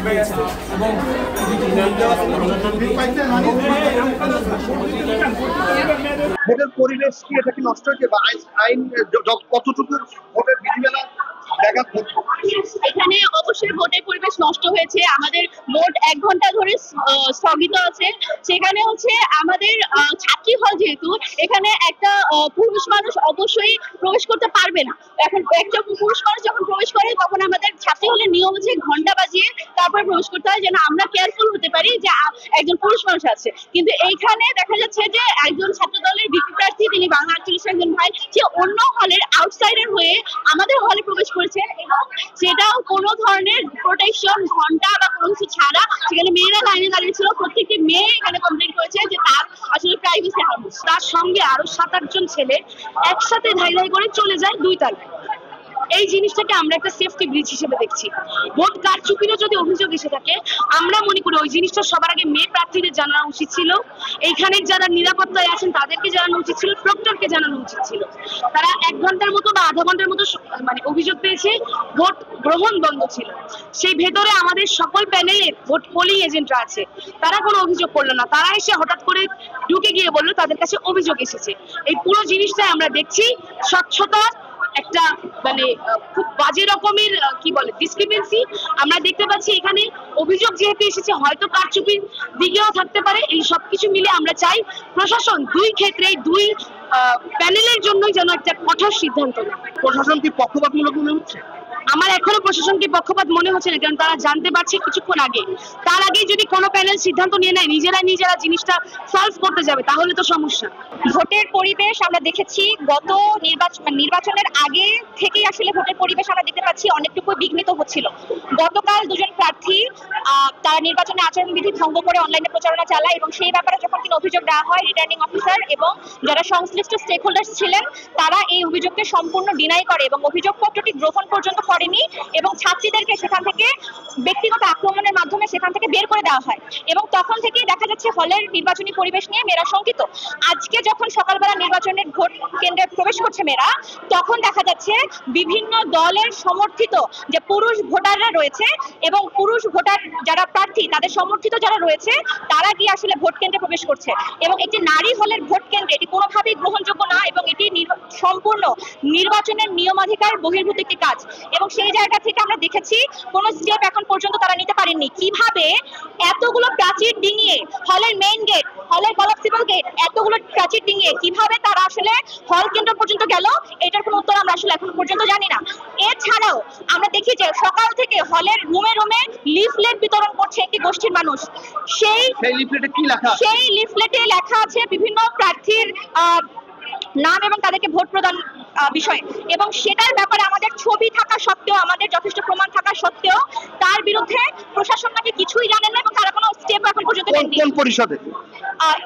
পেয়েছে এবং ভোটের পরিবেশ কি এটা কি নষ্ট হয়েছে বা আইন কতটুকু ভোটের বিধিমালা ব্যাঘাত ঘটছে? এখানে অবশ্যই ভোটের পরিবেশ নষ্ট হয়েছে। আমাদের ভোট 1 ঘন্টা ধরে স্থগিত আছে। সেখানে হচ্ছে আমাদের ছাত্রী হল, যেহেতু এখানে একটা পুরুষ মানুষ অবশ্যই প্রবেশ করতে পারবে না। এখন একটা পুরুষ মানুষ যখন প্রবেশ করে তখন আমাদের ছাত্রী হলের নিয়ম হচ্ছে ঘন্টা বাজিয়ে তারপরে প্রবেশ করতে হয়, যেন আমরা কেয়ারফুল হতে পারি যে একজন পুরুষ মানুষ আছে। কিন্তু এইখানে দেখা যাচ্ছে যে একজন ছাত্র দলের ভিপি প্রার্থী, তিনি বাংলা 48 একজন ভাই, সে অন্য হলের আউটসাইডার হয়ে আমাদের হলে প্রবেশ করেছেন এবং সেটাও কোনো ধরনের প্রোটেকশন, ঘন্টা বা কোনো কিছু ছাড়া। সেখানে মেয়েরা লাইনে দাঁড়িয়েছিল, প্রত্যেকটি মেয়ে এখানে কমপ্লেন করেছে যে তার আসলে প্রাইভেসি হার্ম হচ্ছে। তার সঙ্গে আরো 7-8 জন ছেলে একসাথে ধাই করে চলে যায় 2 তলায়। এই জিনিসটাকে আমরা একটা সেফটি ব্রিজ হিসেবে দেখছি। ভোট কারচুপিরও যদি অভিযোগ এসে থাকে, আমরা মনে করি ওই জিনিসটা সবার আগে মেয়ে প্রার্থীদের জানানো উচিত ছিল। এইখানে যারা নিরাপত্তায় আছেন তাদেরকে জানানো উচিত ছিল, প্রক্টরকে জানানো উচিত ছিল। তারা 1 ঘন্টার মতো বা আধা ঘন্টার মতো মানে অভিযোগ পেয়েছে, ভোট গ্রহণ বন্ধ ছিল। সেই ভেতরে আমাদের সকল প্যানেলের ভোট পোলিং এজেন্টরা আছে, তারা কোনো অভিযোগ করলো না। তারা এসে হঠাৎ করে ঢুকে গিয়ে বললো তাদের কাছে অভিযোগ এসেছে। এই পুরো জিনিসটাই আমরা দেখছি স্বচ্ছতা একটা মানে খুব বাজে রকমের কি বলে ডিসক্রিপেন্সি আমরা দেখতে পাচ্ছি। এখানে অভিযোগ যেহেতু এসেছে, হয়তো কারচুপির দিকেও থাকতে পারে। এই সবকিছু মিলে আমরা চাই প্রশাসন 2 ক্ষেত্রে 2 প্যানেলের জন্যই যেন একটা কঠোর সিদ্ধান্ত নেয়। প্রশাসন কি পক্ষপাতমূলক মনে হচ্ছে? আমার এখনো প্রশাসনকে পক্ষপাত মনে হচ্ছে না, কারণ তারা জানতে পারছে কিছুক্ষণ আগে। তার আগে যদি কোনো প্যানেল সিদ্ধান্ত নিয়ে নেয় নিজেরা জিনিসটা সলভ করতে যাবে, তাহলে তো সমস্যা। ভোটের পরিবেশ আমরা দেখেছি গত নির্বাচনের আগে থেকেই আসলে ভোটের পরিবেশ আমরা দেখতে পাচ্ছি অনেকটুকু বিঘ্নিত হচ্ছিল। গতকাল 2 জন প্রার্থী তারা নির্বাচনে আচরণবিধি ভঙ্গ করে অনলাইনে প্রচারণা চালায় এবং সেই ব্যাপারে যখন কিনা অভিযোগ দেওয়া হয়, রিটার্নিং অফিসার এবং যারা সংশ্লিষ্ট স্টেক হোল্ডার্স ছিলেন তারা এই অভিযোগকে সম্পূর্ণ ডিনাই করে এবং অভিযোগপত্রটি গ্রহণ পর্যন্ত করেনি এবং ছাত্রীদেরকে সেখান থেকে ব্যক্তিগত আক্রমণের মাধ্যমে সেখান থেকে বের করে দেওয়া হয় এবং তখন থেকেই দেখা যাচ্ছে হলের নির্বাচনী পরিবেশ নিয়ে মেয়েরা শঙ্কিত। আজকে যখন সকালবেলা নির্বাচনের ভোট কেন্দ্রে প্রবেশ করছে মেয়েরা, তখন দেখা যাচ্ছে বিভিন্ন দলের সমর্থিত যে পুরুষ ভোটাররা রয়েছে এবং পুরুষ ভোটার যারা প্রার্থী তাদের সমর্থিত যারা রয়েছে তারা গিয়ে আসলে ভোট কেন্দ্রে প্রবেশ করছে এবং একটি নারী হলের ভোট কেন্দ্রে এটি কোনোভাবেই গ্রহণযোগ্য না এবং এটি সম্পূর্ণ নির্বাচনের নিয়মাধিকার বহির্ভূত একটি কাজ। এবং সেই জায়গা থেকে আমরা দেখেছি কোনো স্টেপ এখন পর্যন্ত তারা নিতে পারেননি। কিভাবে এতগুলো প্রাচীর ডিঙিয়ে হলের মেইন গেট, হলের কলাপসিবল গেট, এতগুলো প্রাচীর ডিঙিয়ে কিভাবে তারা আসলে হল কেন্দ্র পর্যন্ত গেল, এটার কোনো উত্তর আমরা আসলে এখন পর্যন্ত জানি না। এছাড়াও আমরা দেখি যে সকাল থেকে হলের রুমে রুমে লিফলেট বিতরণ করছে একটি গোষ্ঠীর মানুষ। সেই লিফলেটে কি লেখা? সেই লিফলেটে লেখা আছে বিভিন্ন প্রার্থীর নাম এবং তাদেরকে ভোট প্রদান বিষয়, এবং সেটার ব্যাপারে আমাদের ছবি থাকা সত্ত্বেও, আমাদের যথেষ্ট প্রমাণ থাকা সত্ত্বেও তার বিরুদ্ধে প্রশাসন নাকি কিছুই জানেন না এবং তারা কোনো স্টেপ এখন পর্যন্ত নেননি। কোন পরিষদে?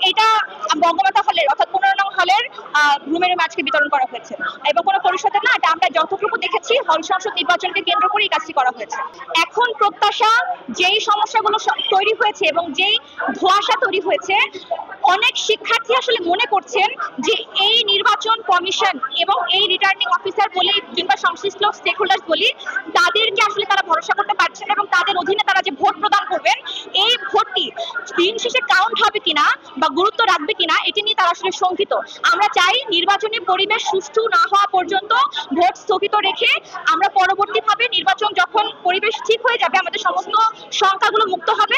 এটা বঙ্গমাতা হলের অর্থাৎ 15 নং হলের রুমে রুমে আজকে বিতরণ করা হয়েছে এবং কোনো পরিষদের না, এটা আমরা যতটুকু দেখেছি হল সংসদ নির্বাচনকে কেন্দ্র করে এই কাজটি করা হয়েছে। এখন প্রত্যাশা, যেই সমস্যাগুলো তৈরি হয়েছে এবং যেই ধোঁয়াশা তৈরি হয়েছে, অনেক শিক্ষার্থী আসলে মনে করছেন যে এই নির্বাচন কমিশন এবং এই রিটার্নিং অফিসার বলি কিংবা সংশ্লিষ্ট স্টেক হোল্ডার্স বলি, তাদেরকে আসলে তারা ভরসা করতে পারছেন এবং তাদের অধীনে তারা যে ভোট প্রদান করবেন, এই ভোটটি দিন শেষে কাউন্ট হবে কিনা বা গুরুত্ব রাখবে কিনা, এটি নিয়ে তারা আসলে শঙ্কিত। আমরা চাই নির্বাচনী পরিবেশ সুষ্ঠু না হওয়া পর্যন্ত ভোট স্থগিত রেখে আমরা পরবর্তীভাবে নির্বাচন যখন পরিবেশ ঠিক হয়ে যাবে, আমাদের সমস্ত শঙ্কাগুলো মুক্ত হবে,